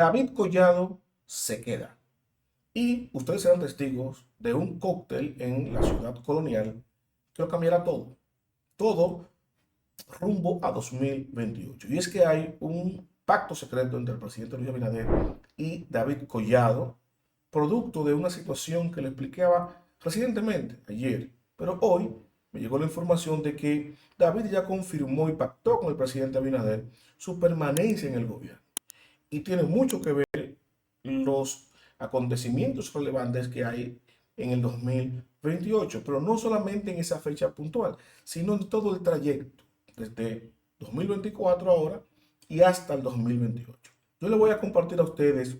David Collado se queda. Y ustedes serán testigos de un cóctel en la ciudad colonial que lo cambiará todo. Todo rumbo a 2028. Y es que hay un pacto secreto entre el presidente Luis Abinader y David Collado, producto de una situación que le explicaba recientemente, ayer. Pero hoy me llegó la información de que David ya confirmó y pactó con el presidente Abinader su permanencia en el gobierno. Y tiene mucho que ver los acontecimientos relevantes que hay en el 2028, pero no solamente en esa fecha puntual, sino en todo el trayecto, desde 2024 ahora y hasta el 2028. Yo les voy a compartir a ustedes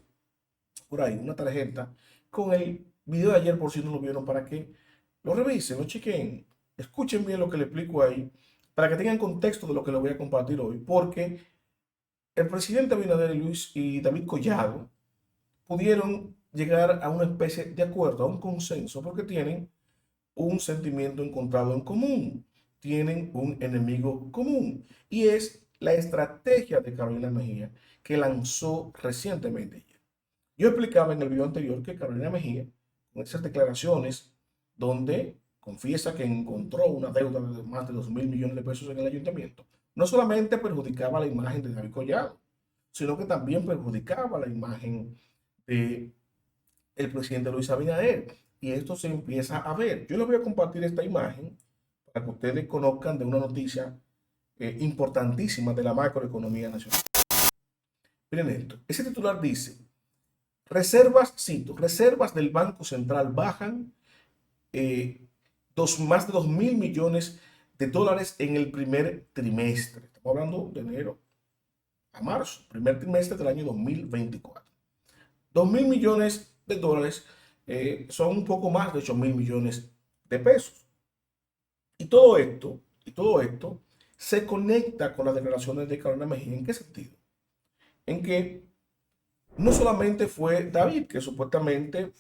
por ahí una tarjeta con el video de ayer, por si no lo vieron, para que lo revisen, lo chequen, escuchen bien lo que le explico ahí, para que tengan contexto de lo que les voy a compartir hoy, porque el presidente Abinader y David Collado pudieron llegar a una especie de acuerdo, a un consenso, porque tienen un sentimiento encontrado en común, tienen un enemigo común, y es la estrategia de Carolina Mejía que lanzó recientemente. Yo explicaba en el video anterior que Carolina Mejía, con esas declaraciones donde confiesa que encontró una deuda de más de 2.000 millones de pesos en el ayuntamiento, no solamente perjudicaba la imagen de David Collado, sino que también perjudicaba la imagen de el presidente Luis Abinader. Y esto se empieza a ver. Yo les voy a compartir esta imagen para que ustedes conozcan de una noticia importantísima de la macroeconomía nacional. Miren esto. Ese titular dice, reservas, cito, reservas del Banco Central bajan más de 2.000 millones de dólares en el primer trimestre. Estamos hablando de enero a marzo, primer trimestre del año 2024. 2.000 millones de dólares son un poco más de 8.000 millones de pesos. Y todo esto se conecta con las declaraciones de Carolina Mejía. ¿En qué sentido? En que no solamente fue David, que supuestamente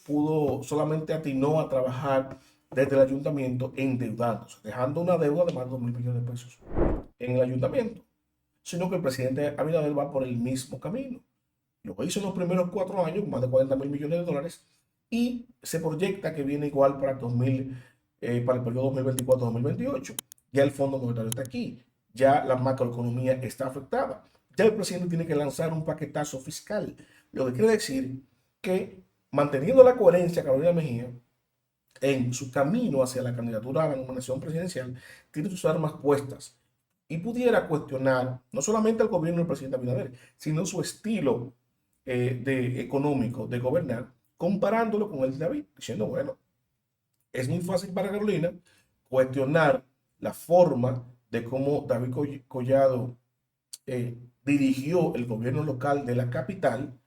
solamente atinó a trabajar desde el ayuntamiento endeudándose, dejando una deuda de más de 2.000 millones de pesos en el ayuntamiento, sino que el presidente Abinader va por el mismo camino. Lo hizo en los primeros 4 años, más de 40.000 millones de dólares, y se proyecta que viene igual para el periodo 2024-2028. Ya el Fondo Monetario está aquí, ya la macroeconomía está afectada, ya el presidente tiene que lanzar un paquetazo fiscal, lo que quiere decir que manteniendo la coherencia Carolina Mejía en su camino hacia la candidatura a la nominación presidencial, tiene sus armas puestas y pudiera cuestionar no solamente al gobierno del presidente Abinader, sino su estilo económico de gobernar, comparándolo con el de David, diciendo, bueno, es muy fácil para Carolina cuestionar la forma de cómo David Collado dirigió el gobierno local de la capital,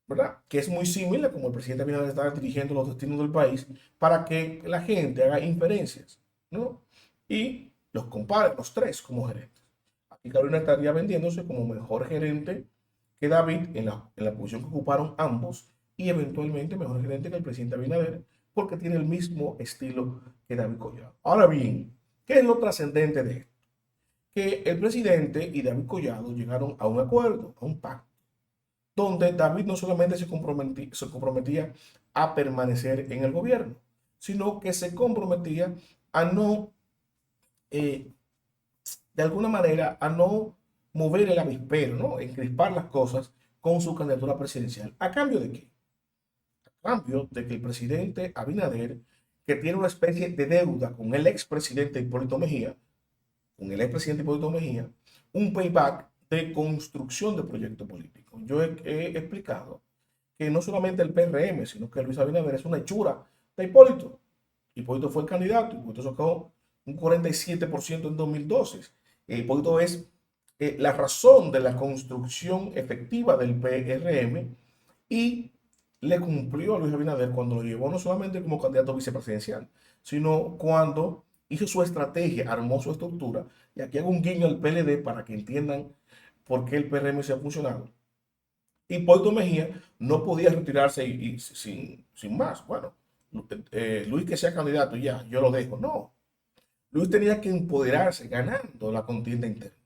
¿verdad? Que es muy similar como el presidente Abinader está dirigiendo los destinos del país para que la gente haga inferencias, ¿no? Y los compare, los tres como gerentes. Aquí Carolina estaría vendiéndose como mejor gerente que David en la posición que ocuparon ambos y eventualmente mejor gerente que el presidente Abinader porque tiene el mismo estilo que David Collado. Ahora bien, ¿qué es lo trascendente de esto? Que el presidente y David Collado llegaron a un acuerdo, a un pacto, donde David no solamente se comprometía a permanecer en el gobierno, sino que se comprometía a no, eh, de alguna manera, a no mover el avispero, ¿no? Encrispar las cosas con su candidatura presidencial. ¿A cambio de qué? A cambio de que el presidente Abinader, que tiene una especie de deuda con el expresidente Hipólito Mejía, un payback de construcción de proyecto político. Yo he explicado que no solamente el PRM, sino que Luis Abinader es una hechura de Hipólito. Hipólito fue el candidato, Hipólito sacó un 47% en 2012. Hipólito es la razón de la construcción efectiva del PRM y le cumplió a Luis Abinader cuando lo llevó no solamente como candidato vicepresidencial, sino cuando hizo su estrategia, armó su estructura. Y aquí hago un guiño al PLD para que entiendan por qué el PRM se ha funcionado. Hipólito Mejía no podía retirarse sin más. Bueno, Luis que sea candidato ya, yo lo dejo. No, Luis tenía que empoderarse ganando la contienda interna.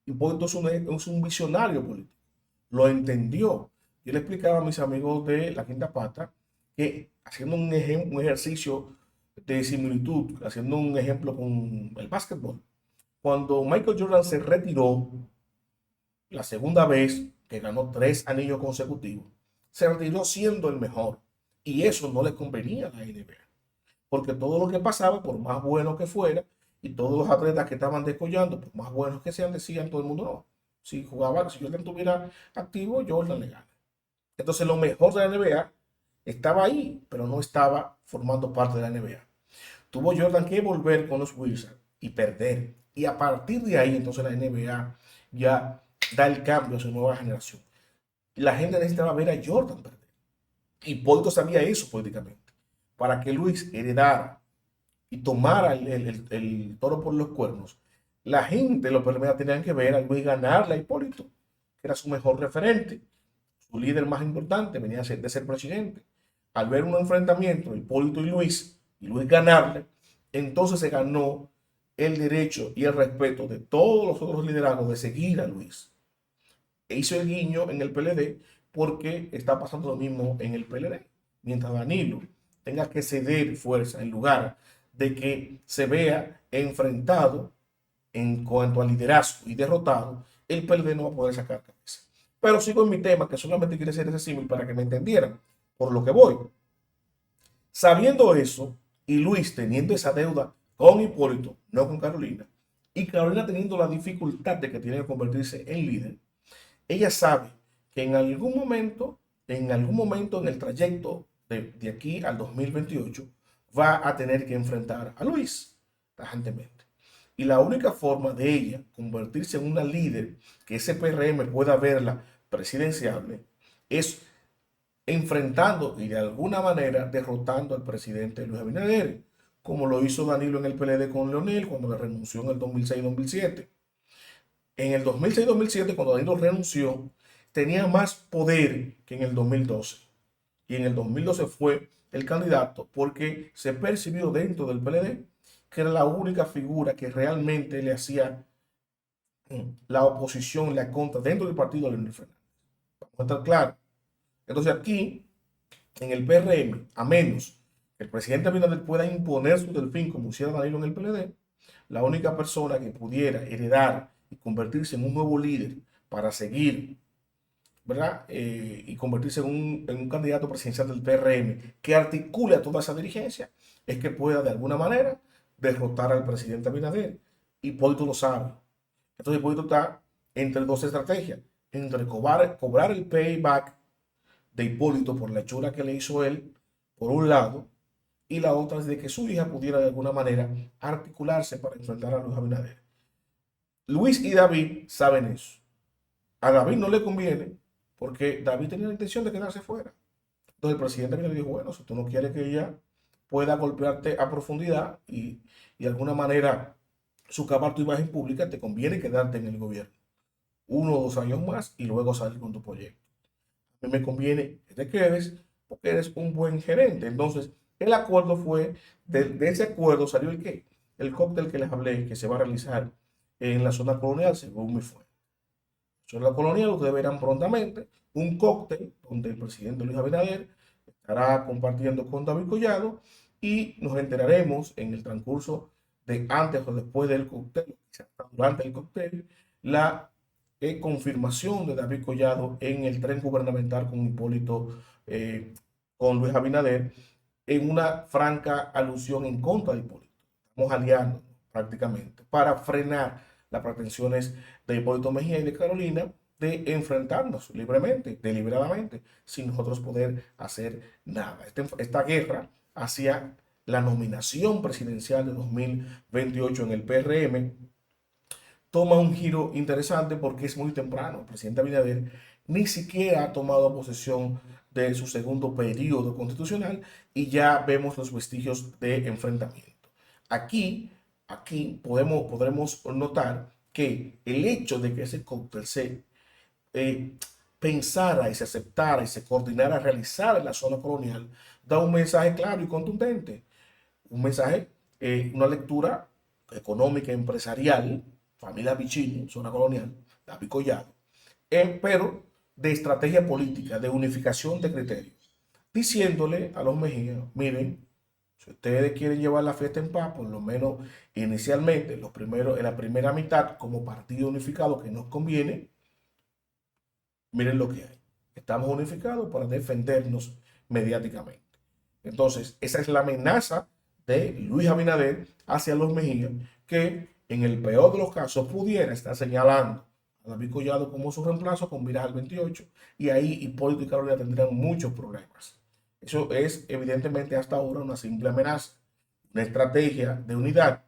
Hipólito es un visionario político, lo entendió yo le explicaba a mis amigos de la Quinta Pata que haciendo un ejercicio de similitud, haciendo un ejemplo con el básquetbol, cuando Michael Jordan se retiró la segunda vez que ganó 3 anillos consecutivos, se retiró siendo el mejor. Y eso no le convenía a la NBA. Porque todo lo que pasaba, por más bueno que fuera, y todos los atletas que estaban descollando, por más buenos que sean, decían todo el mundo no. Si Jordan estuviera activo, Jordan le gana. Entonces lo mejor de la NBA estaba ahí, pero no estaba formando parte de la NBA. Tuvo Jordan que volver con los Wizards y perder. Y a partir de ahí, entonces la NBA ya da el cambio a su nueva generación. La gente necesitaba ver a Jordan perder. Y Polito sabía eso políticamente. Para que Luis heredara y tomara el toro por los cuernos, la gente, los primeros tenían que ver a Luis ganarle a Hipólito, que era su mejor referente, su líder más importante, venía de ser presidente. Al ver un enfrentamiento, Hipólito y Luis ganarle, entonces se ganó el derecho y el respeto de todos los otros liderazgos de seguir a Luis. E hizo el guiño en el PLD porque está pasando lo mismo en el PLD. Mientras Danilo tenga que ceder fuerza en lugar de que se vea enfrentado en cuanto al liderazgo y derrotado, el PLD no va a poder sacar cabeza. Pero sigo en mi tema, que solamente quiere ser ese símil para que me entendieran por lo que voy. Sabiendo eso, y Luis teniendo esa deuda con Hipólito, no con Carolina, y Carolina teniendo la dificultad de que tiene que convertirse en líder, ella sabe que en algún momento en el trayecto de aquí al 2028, va a tener que enfrentar a Luis, tajantemente. Y la única forma de ella convertirse en una líder, que ese PRM pueda verla presidenciable, es enfrentando y de alguna manera derrotando al presidente Luis Abinader, como lo hizo Danilo en el PLD con Leonel cuando le renunció en el 2006-2007. En el 2006-2007, cuando Danilo renunció, tenía más poder que en el 2012. Y en el 2012 fue el candidato porque se percibió dentro del PLD que era la única figura que realmente le hacía la oposición, la contra dentro del partido de Leonel Fernández. Vamos a estar claros. Entonces aquí, en el PRM, a menos que el presidente Abinader pueda imponer su delfín como hiciera Danilo en el PLD, la única persona que pudiera heredar y convertirse en un nuevo líder para seguir, ¿verdad? Y convertirse en un candidato presidencial del PRM que articule a toda esa dirigencia, es que pueda de alguna manera derrotar al presidente Abinader. Y Hipólito lo sabe. Entonces Hipólito está entre dos estrategias, entre cobrar el payback de Hipólito por la hechura que le hizo él, por un lado, y la otra es de que su hija pudiera de alguna manera articularse para enfrentar a Luis Abinader. Luis y David saben eso. A David no le conviene porque David tenía la intención de quedarse fuera. Entonces el presidente le dijo, bueno, si tú no quieres que ella pueda golpearte a profundidad y de alguna manera socavar tu imagen pública, te conviene quedarte en el gobierno 1 o 2 años más y luego salir con tu proyecto. A mí me conviene que te quedes porque eres un buen gerente. Entonces, el acuerdo fue, de ese acuerdo salió el qué? El cóctel que les hablé que se va a realizar en la zona colonial, según me fue. En la zona colonial, ustedes verán prontamente un cóctel donde el presidente Luis Abinader estará compartiendo con David Collado y nos enteraremos en el transcurso de antes o después del cóctel, durante el cóctel, la confirmación de David Collado en el tren gubernamental con Hipólito, con Luis Abinader, en una franca alusión en contra de Hipólito. Estamos aliando prácticamente para frenar las pretensiones de Hipólito Mejía y de Carolina de enfrentarnos libremente, deliberadamente, sin nosotros poder hacer nada. Esta guerra hacia la nominación presidencial de 2028 en el PRM toma un giro interesante porque es muy temprano. El presidente Abinader ni siquiera ha tomado posesión de su segundo periodo constitucional y ya vemos los vestigios de enfrentamiento. Aquí podremos notar que el hecho de que ese cóctel se pensara y se aceptara y se coordinara a realizar en la zona colonial da un mensaje claro y contundente. Un mensaje, una lectura económica, empresarial, familia Vicini, zona colonial, David Collado, pero de estrategia política, de unificación de criterios, diciéndole a los Mejía, miren, si ustedes quieren llevar la fiesta en paz, por lo menos inicialmente, en la primera mitad, como partido unificado que nos conviene, miren lo que hay. Estamos unificados para defendernos mediáticamente. Entonces, esa es la amenaza de Luis Abinader hacia los Mejía, que en el peor de los casos pudiera estar señalando a David Collado como su reemplazo con miras al 28, y ahí Hipólito y Carolina tendrían muchos problemas. Eso es evidentemente hasta ahora una simple amenaza, una estrategia de unidad,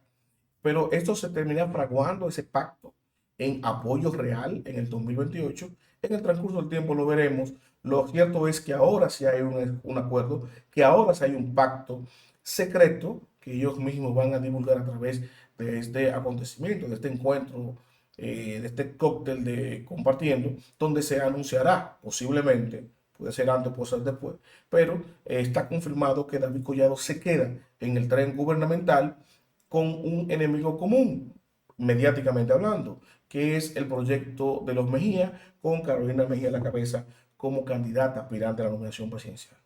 pero esto se termina fraguando ese pacto en apoyo real en el 2028. En el transcurso del tiempo lo veremos. Lo cierto es que ahora sí hay un acuerdo, que ahora sí hay un pacto secreto que ellos mismos van a divulgar a través de este acontecimiento, de este encuentro, de este cóctel de compartiendo, donde se anunciará posiblemente, puede ser antes, puede ser después, pero está confirmado que David Collado se queda en el tren gubernamental con un enemigo común, mediáticamente hablando, que es el proyecto de los Mejía, con Carolina Mejía a la cabeza como candidata aspirante a la nominación presidencial.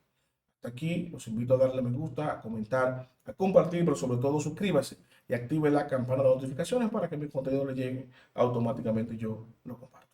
Hasta aquí, los invito a darle me gusta, a comentar, a compartir, pero sobre todo suscríbase y active la campana de notificaciones para que mi contenido le llegue automáticamente y yo lo comparto.